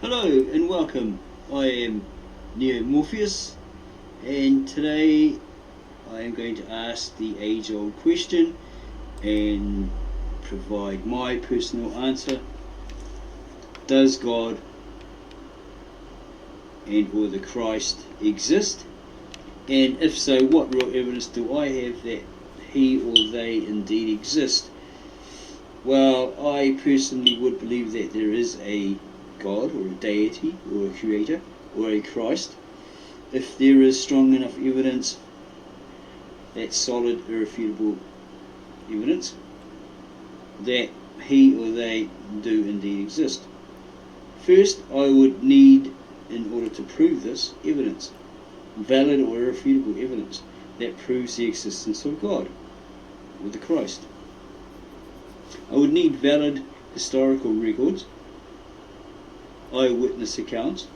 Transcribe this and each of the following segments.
Hello and welcome. I am Neo Morpheus, and today I am going to ask the age-old question and provide my personal answer. Does God and or the Christ exist? And if so, what real evidence do I have that he or they indeed exist? Well, I personally would believe that there is a God or a deity or a creator or a Christ. If there is strong enough evidence, that's solid, irrefutable evidence, that he or they do indeed exist. First, I would need, in order to prove this, evidence, valid or irrefutable evidence that proves the existence of God or the Christ. I would need valid historical records, eyewitness accounts,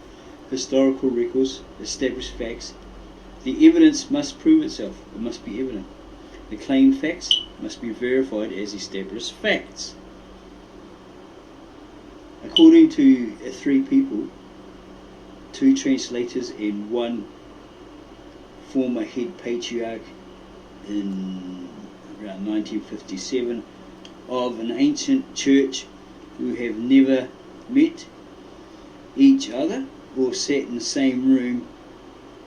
historical records, established facts. The evidence must prove itself. It must be evident. The claimed facts must be verified as established facts. According to three people, two translators and one former head patriarch in around 1957 of an ancient church who have never met each other or sat in the same room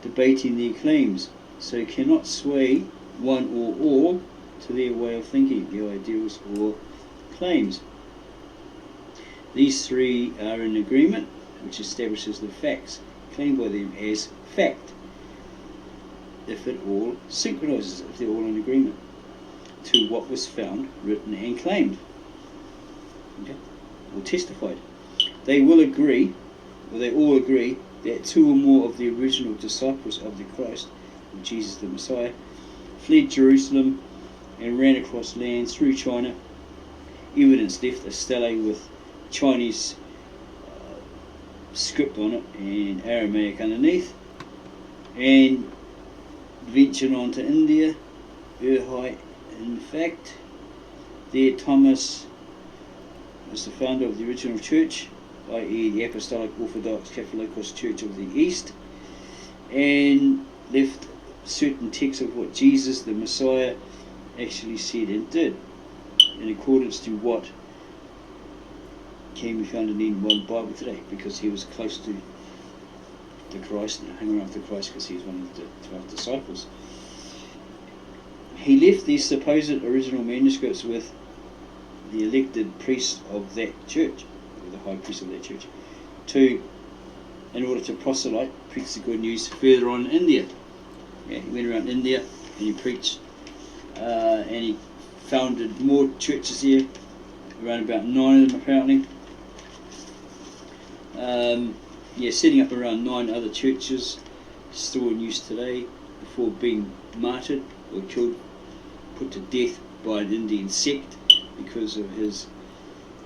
debating their claims, so cannot sway one or all to their way of thinking, their ideals or claims. These three are in agreement, which establishes the facts claimed by them as fact, if it all synchronizes, if they're all in agreement to what was found, written and claimed, okay, or testified. They will agree, or they all agree, that two or more of the original disciples of the Christ, Jesus the Messiah, fled Jerusalem and ran across lands through China. Evidence left a stele with Chinese script on it and Aramaic underneath, and ventured on to India. In fact, there Thomas was the founder of the original church, i.e. the Apostolic Orthodox Catholicos Church of the East, and left certain texts of what Jesus the Messiah actually said and did, in accordance to what can be found in the one Bible today, because he was close to the Christ and hung around with the Christ because he was one of the 12 disciples. He left these supposed original manuscripts with the elected priest of that church, or the high priest of that church, in order to proselyte, preach the good news further on in India. Yeah, he went around India and he preached, and he founded more churches here, around about 9 of them apparently. Setting up around 9 other churches, still in use today, before being martyred or killed, put to death by an Indian sect because of his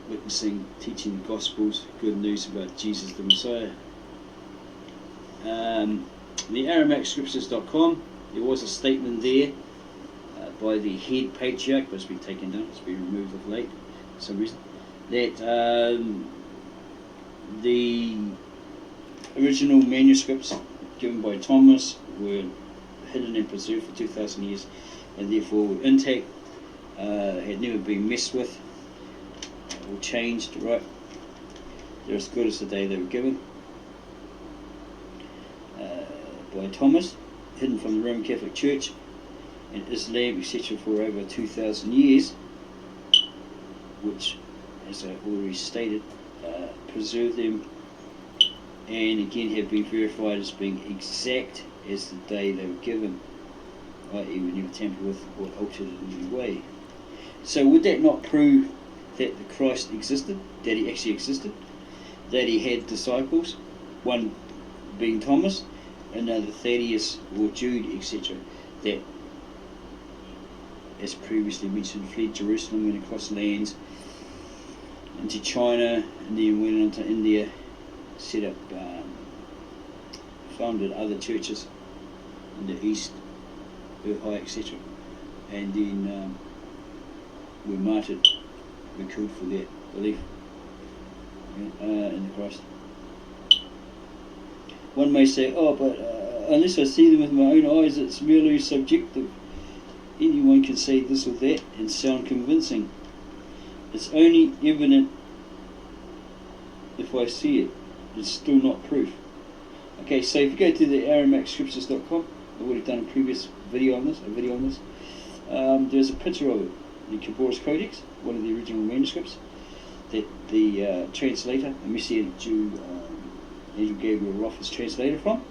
witnessing, teaching the Gospels, good news about Jesus the Messiah. The AramaicsScriptures.com, there was a statement there by the head patriarch, but it's been taken down, it's been removed of late for some reason, that the original manuscripts given by Thomas were hidden and preserved for 2,000 years and therefore were intact, had never been messed with or changed, right? They're as good as the day they were given, by Thomas, hidden from the Roman Catholic Church and Islam, etc. for over 2,000 years, which, as I already stated, preserve them and again have been verified as being exact as the day they were given, i.e. were never tampered with or altered in any way. So would that not prove that the Christ existed, that he actually existed, that he had disciples, one being Thomas, another Thaddeus or Jude, etc., that, as previously mentioned, fled Jerusalem, went across lands into China, and then went on to India, set up, founded other churches in the East, etc., and then were martyred, were killed for their belief in the Christ. One may say, oh, but unless I see them with my own eyes, it's merely subjective. Anyone can say this or that and sound convincing. It's only evident if I see it. It's still not proof. Okay, so if you go to the AramaicsScriptures.com, I've already done a previous video on this, there's a picture of it, the Kibboris Codex, one of the original manuscripts, that the translator, a Messianic Jew, Andrew Gabriel Roth, is translated from.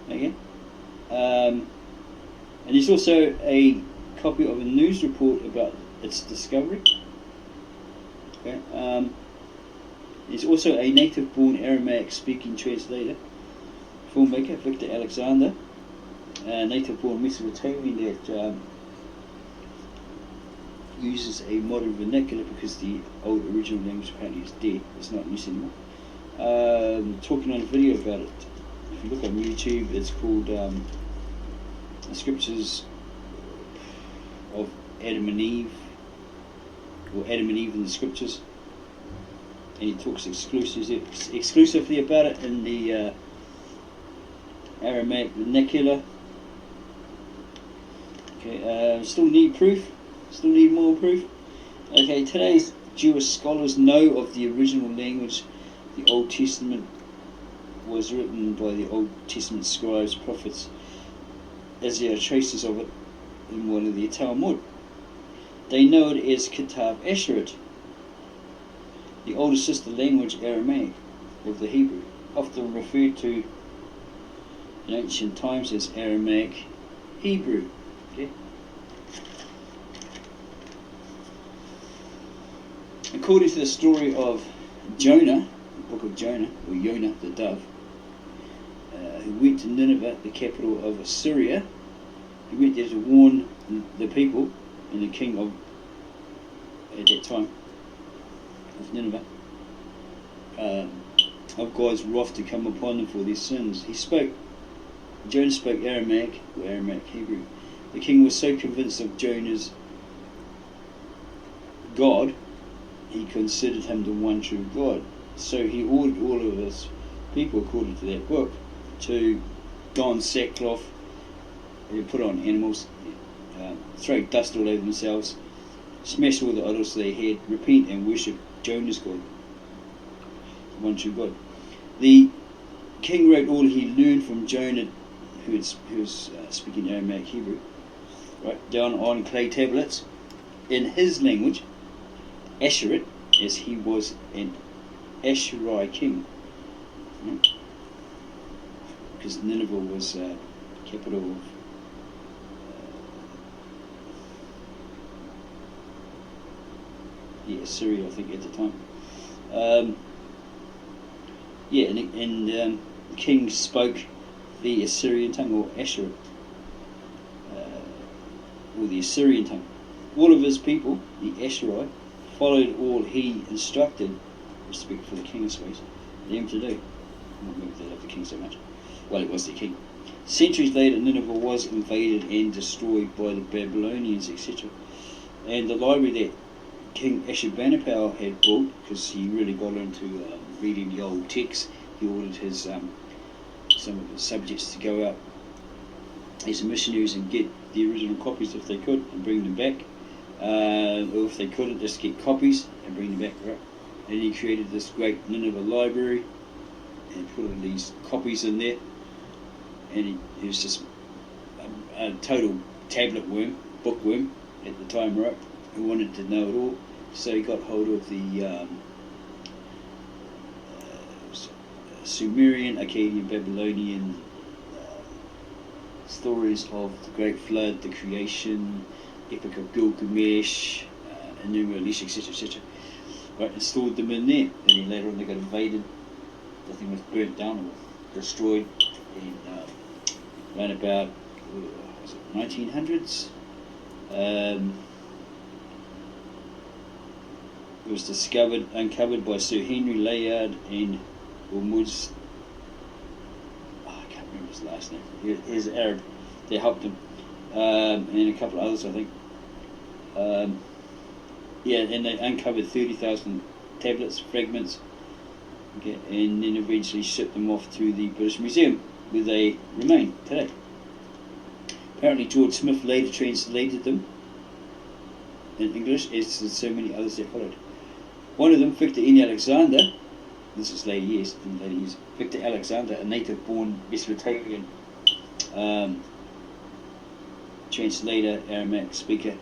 Okay. And there's also a copy of a news report about its discovery. Okay. There's also a native-born Aramaic-speaking translator, filmmaker, Victor Alexander, a native-born Mesopotamian that uses a modern vernacular because the old original language apparently is dead. It's not used anymore. Talking on a video about it. If you look on YouTube, it's called The Scriptures of Adam and Eve, or Adam and Eve in the Scriptures. And he talks exclusively about it in the Aramaic vernacular. Okay, still need proof. Still need more proof. Okay, today's Jewish scholars know of the original language. The Old Testament was written by the Old Testament scribes, prophets, as there are traces of it in one of the Talmud. They know it as Kitab Asherit, the older sister language Aramaic of the Hebrew, often referred to in ancient times as Aramaic Hebrew. Okay? According to the story of Jonah, the book of Jonah, or Jonah the dove, who went to Nineveh, the capital of Assyria. He went there to warn the people and the king of, at that time, of Nineveh, of God's wrath to come upon them for their sins. Jonah spoke Aramaic, or Aramaic Hebrew. The king was so convinced of Jonah's God, he considered him the one true God. So he ordered all of his people, according to that book, to don sackcloth, put on animals, throw dust all over themselves, smash all the idols they had, repent and worship Jonah's God, the one true God. The king wrote all he learned from Jonah, who was speaking Aramaic Hebrew, right, down on clay tablets in his language, Asherit, as he was an Asherai king. Because Nineveh was capital of Assyria, I think, at the time. The king spoke the Assyrian tongue, or Asherah, or the Assyrian tongue. All of his people, the Asherai, followed all he instructed, speak for the king, I suppose, them to do. Not maybe they love the king so much. Well, it was the king. Centuries later, Nineveh was invaded and destroyed by the Babylonians, etc. And the library that King Ashurbanipal had built, because he really got into reading the old texts, he ordered his some of his subjects to go out as missionaries and get the original copies if they could and bring them back, or if they couldn't, just get copies and bring them back. Right? And he created this great Nineveh library and put all these copies in there, and he was just a total tablet worm, bookworm at the time, right? Who wanted to know it all, so he got hold of the Sumerian, Akkadian, Babylonian stories of the Great Flood, the creation, Epic of Gilgamesh, Enuma-Elish, etc., etc. Right, and stored them in there. And then later on they got invaded. The thing was burnt down or destroyed in around about 1900s. It was uncovered by Sir Henry Layard and Ormuz. I can't remember his last name. He's Arab. They helped him, and a couple of others, I think. And they uncovered 30,000 tablets, fragments Okay, and then eventually shipped them off to the British Museum, where they remain today. Apparently George Smith later translated them in English, as did so many others that followed. One of them, Victor N. Alexander, this is later years, Victor Alexander, a native-born Mesopotamian translator, Aramaic speaker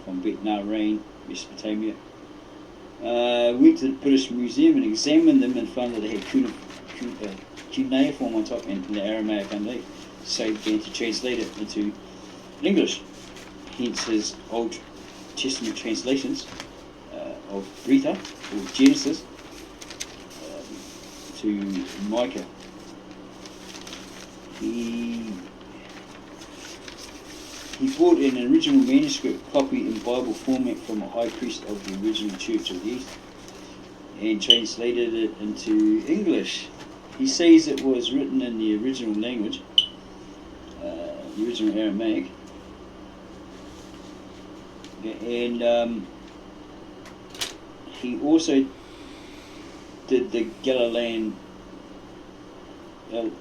from Bet Nahrain, Mesopotamia, went to the British Museum and examined them and found that they had cuneiform on top and the Aramaic underneath, so he began to translate it into English. Hence his Old Testament translations of Rita, or Genesis, to Micah. He bought an original manuscript copy in Bible format from a high priest of the original Church of the East and translated it into English. He says it was written in the original language, the original Aramaic, and he also did the Galilean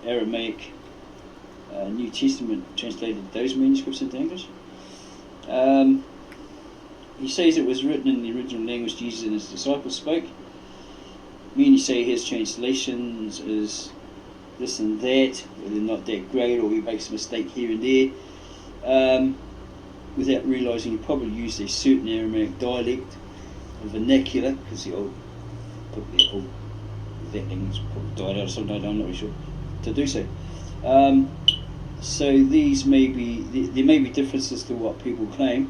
Aramaic New Testament, translated those manuscripts into English. He says it was written in the original language Jesus and his disciples spoke. Many say his translations is this and that, or they're not that great, or he makes a mistake here and there, without realising he probably used a certain Aramaic dialect, a vernacular, because that language probably died out or something, I'm not really sure, to do so. So these may be, there may be differences to what people claim.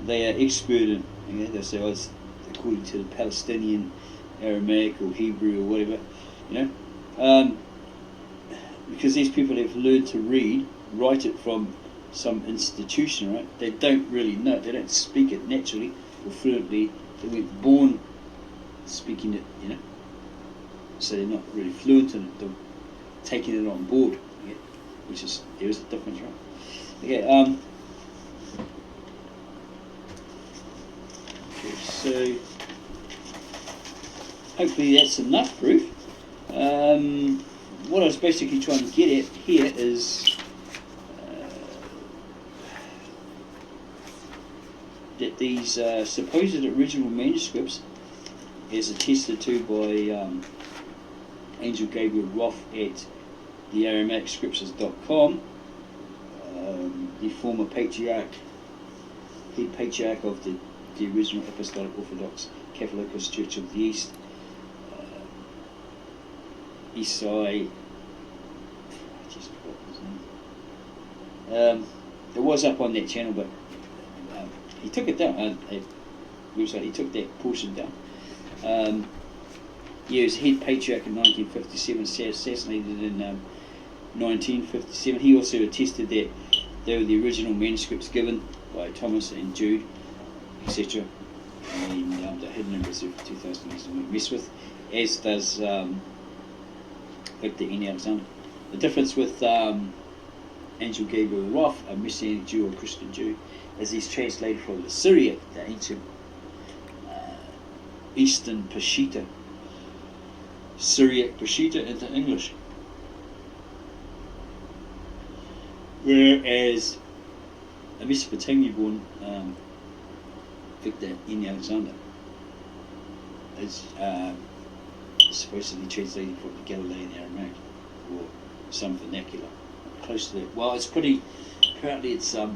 They are expert in, they say, oh, it's according to the Palestinian Aramaic or Hebrew or whatever, because these people have learned to write it from some institution, right? They don't really know, they don't speak it naturally or fluently. They weren't born speaking it, so they're not really fluent in it. They're taking it on board, which is, there is a difference, right? Okay, so hopefully that's enough proof. What I was basically trying to get at here is that these supposed original manuscripts, as attested to by Angel Gabriel Roth at the AramaicsScriptures.com, the former patriarch, head patriarch of the original Apostolic Orthodox Catholic Church of the East, Isai, it was up on that channel, but he took it down. He took that portion down. He was head patriarch in 1957, assassinated in 1957. He also attested that they were the original manuscripts given by Thomas and Jude, etc. And they're hidden in Reserve for 2,000 years to mess with, as does Victor N. Alexander. The difference with Angel Gabriel Roth, a Messianic Jew or Christian Jew, is he's translated from the Syriac, the ancient Eastern Peshitta, Syriac Peshitta, into English. Whereas a Mesopotamian-born Victor N. Alexander is supposedly translated from the Galilean Aramaic, or some vernacular close to that. Well, it's pretty, apparently it's a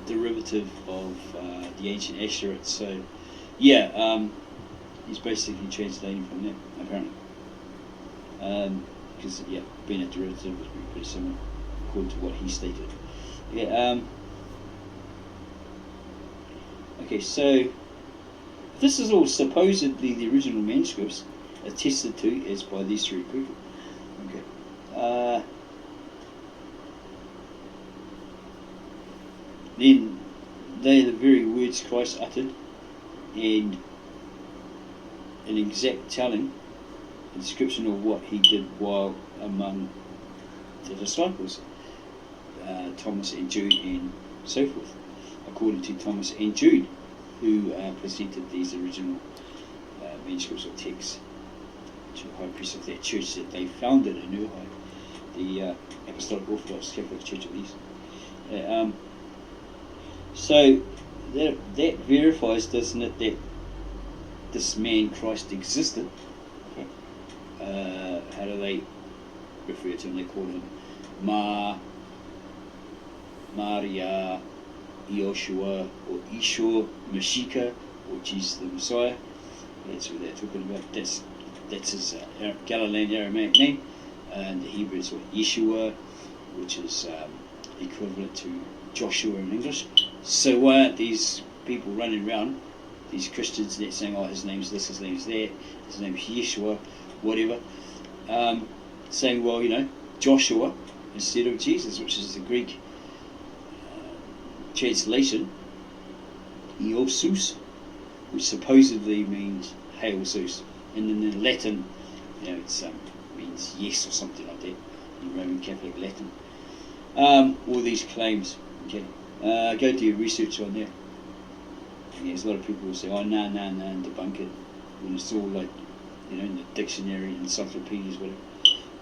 derivative of the ancient Asherit, so yeah, he's basically translating from that, apparently. Because, being a derivative would be pretty similar, according to what he stated. Yeah, okay, so this is all supposedly the original manuscripts attested to as by these three people. Okay. Then they are the very words Christ uttered, and an exact telling, a description of what he did while among the disciples, Thomas and Jude and so forth, according to Thomas and Jude, who presented these original manuscripts or texts to high priest of that church that they founded in Uruhai, the Apostolic Orthodox Catholic Church of the East. So that verifies, doesn't it, that this man Christ existed. How do they refer to him? They call him Maria, Yoshua, or Ishur, Mashika, or Jesus the Messiah. That's what they're talking about. That's his Galilean Aramaic name. And the Hebrew is Yeshua, which is equivalent to Joshua in English. So why aren't these people running around, these Christians, that saying, oh, his name's this, his name's that, his name's Yeshua, whatever, saying, well, Joshua instead of Jesus, which is the Greek translation, Iosus, which supposedly means hail Zeus, and in the Latin, it means yes or something like that in Roman Catholic Latin. All these claims. Okay, go do your research on that. And there's a lot of people who say, oh, no, and debunk it, when it's all like, in the dictionary, encyclopedias, whatever.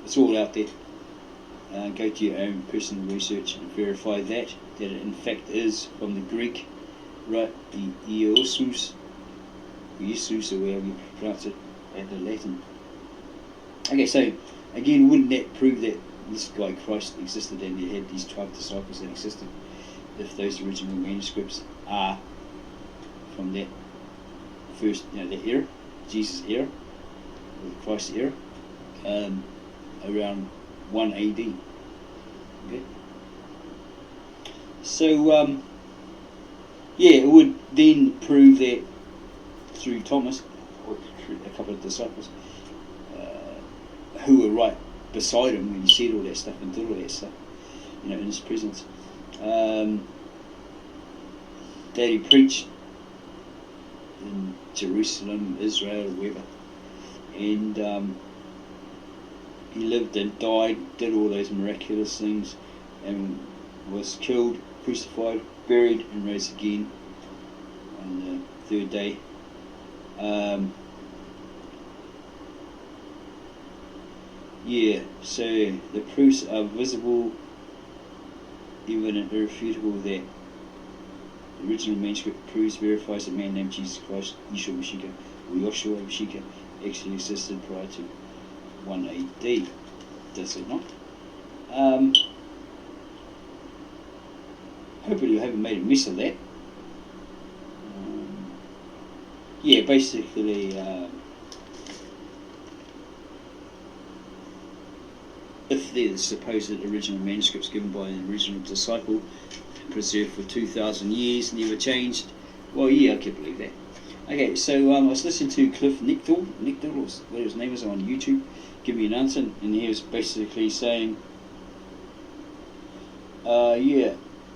It's all out there. Go to your own personal research and verify that it in fact is from the Greek, right? The Iosus, or whatever you pronounce it, and the Latin. Okay, so again, wouldn't that prove that this guy Christ existed and he had these 12 disciples that existed, if those original manuscripts are from that first, that era, Jesus era, or the Christ era, around 1 AD. Okay. So, it would then prove that through Thomas, or through a couple of disciples, who were right beside him when he said all that stuff and did all that stuff, in his presence, that he preached in Jerusalem, Israel, wherever, and he lived and died, did all those miraculous things, and was killed, crucified, buried, and rose again on the third day. So the proofs are visible, evident, irrefutable, that the original manuscript proves, verifies that a man named Jesus Christ, Yeshua Mashiach, or Yoshua Mashiach, actually existed prior to 1 AD. Does it not? Hopefully you haven't made a mess of that. Basically, if the supposed original manuscripts given by an original disciple, preserved for 2,000 years, never changed, well, I can believe that. Okay, so I was listening to Cliff Nichol, or whatever his name is, on YouTube, give me an answer, and he was basically saying,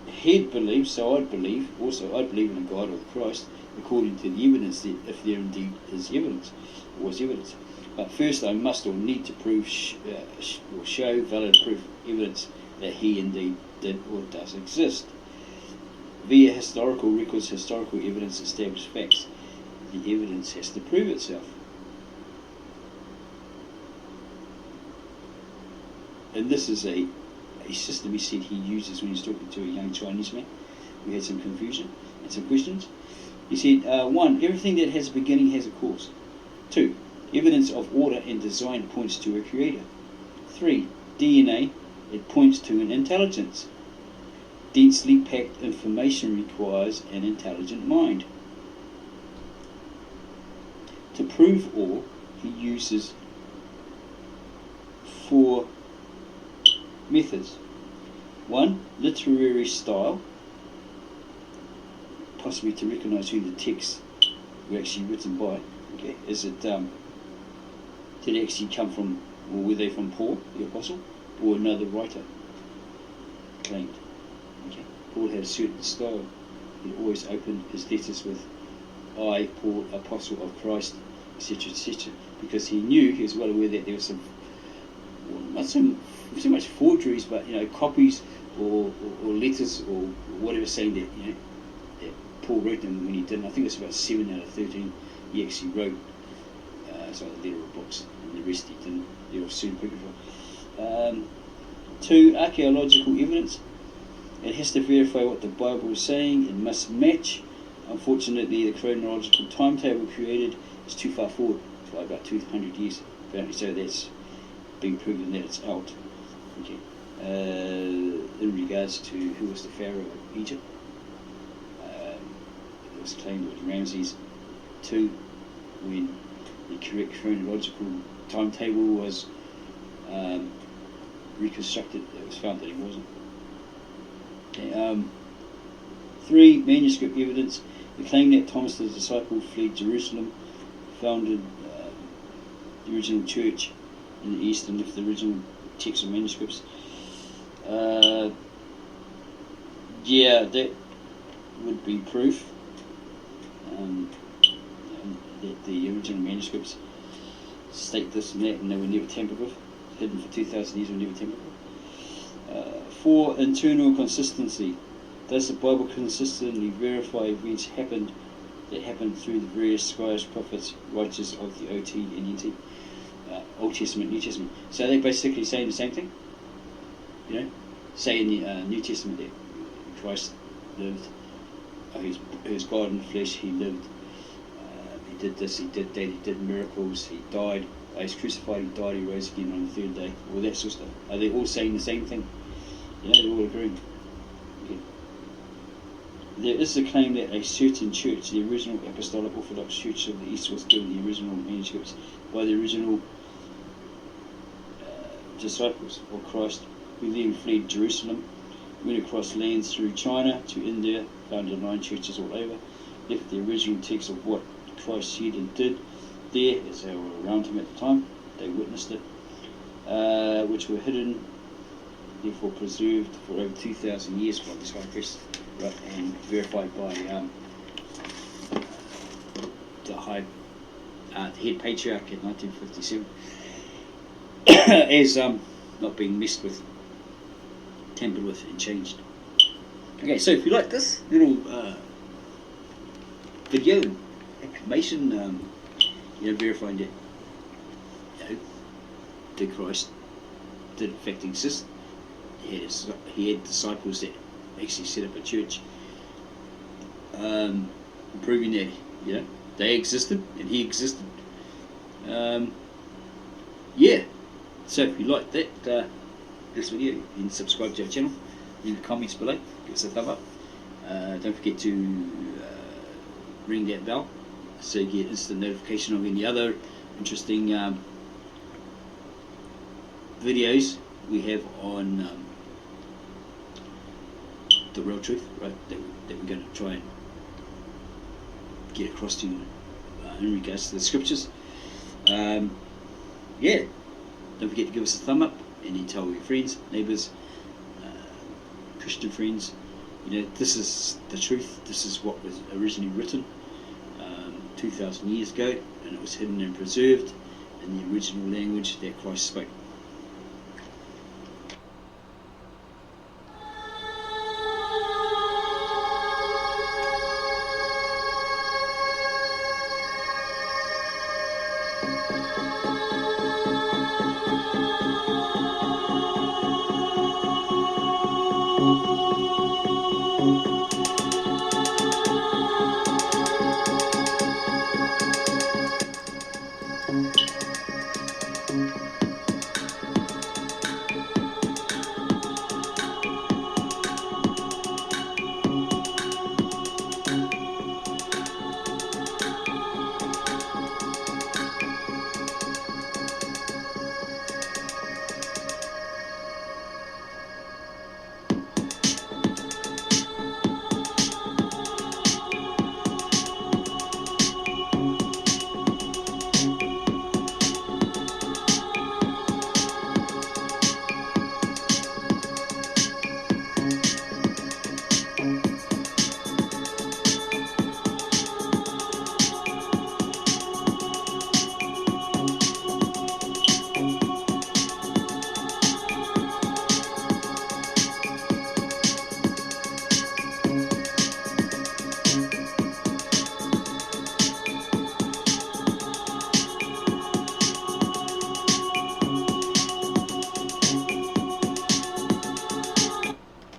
he'd believe, so I'd believe, also I'd believe in a God or Christ, according to the evidence, if there indeed is evidence, or was evidence. But first I must or need to prove, or show valid proof, evidence that he indeed did or does exist. Via historical records, historical evidence, established facts, the evidence has to prove itself. And this is a system he said he uses when he's talking to a young Chinese man who had some confusion and some questions. He said, 1, everything that has a beginning has a cause. 2, evidence of order and design points to a creator. 3, DNA, it points to an intelligence. Densely packed information requires an intelligent mind. To prove all, he uses 4 methods. 1, literary style, possibly to recognize who the texts were actually written by. Okay, is it did it actually come from, or were they from Paul the apostle, or another writer? Claimed. Okay, Paul had a certain style. He always opened his letters with, I, Paul, apostle of Christ, etc., etc., because he was well aware that there was some, not so much forgeries, but copies or letters or whatever, saying that that Paul wrote them when he didn't. I think it's about 7 out of 13 he actually wrote it's like the literal books, and the rest he didn't. They're all super critical. 2. Archaeological evidence. It has to verify what the Bible is saying. It must match. Unfortunately, the chronological timetable created is too far forward, by about 200 years, apparently, so that's been proven that it's out. Okay. In regards to who was the Pharaoh of Egypt, it was claimed it was Ramses II, when the correct chronological timetable was reconstructed. It was found that he wasn't. Okay, 3. Manuscript evidence. The claim that Thomas the disciple fled Jerusalem, founded the original church in the east, and left the original texts and manuscripts. Yeah, that would be proof that the original manuscripts state this and that, and they were never tampered with, hidden for 2,000 years, were never tampered with. 4. Internal consistency. Does the Bible consistently verify events that happened through the various scribes, prophets, writers of the OT and NT, Old Testament, New Testament? So they're basically saying the same thing. You know, say in the New Testament that Christ lived, he was God in the flesh, he lived, he did this, he did that, he did miracles, he died, he was crucified, he died, he rose again on the third day, all that sort of stuff. Are they all saying the same thing? You know, they're all agreeing. Okay. There is a claim that a certain church, the original Apostolic Orthodox Church of the East, was given the original manuscripts by the original disciples of Christ, who then fled Jerusalem, went across lands through China to India, founded 9 churches all over, left the original text of what Christ said and did there, as they were around him at the time, they witnessed it, which were hidden, therefore preserved for over 2,000 years by this high priest, right, and verified by the head patriarch in 1957 as not being messed with, tampered with, and changed. Okay, so if you like this little video information, verifying that did Christ did in fact exist. He had disciples that actually set up a church, proving that they existed and he existed. Yeah. So if you like that this video, you can subscribe to our channel. Leave the comments below. Give us a thumb up. Don't forget to ring that bell so you get instant notification of any other interesting videos we have on the real truth, right? That we're going to try and get across to in regards to the scriptures. Yeah. Don't forget to give us a thumb up, and then tell your friends, neighbours, Christian friends, this is the truth. This is what was originally written 2,000 years ago, and it was hidden and preserved in the original language that Christ spoke.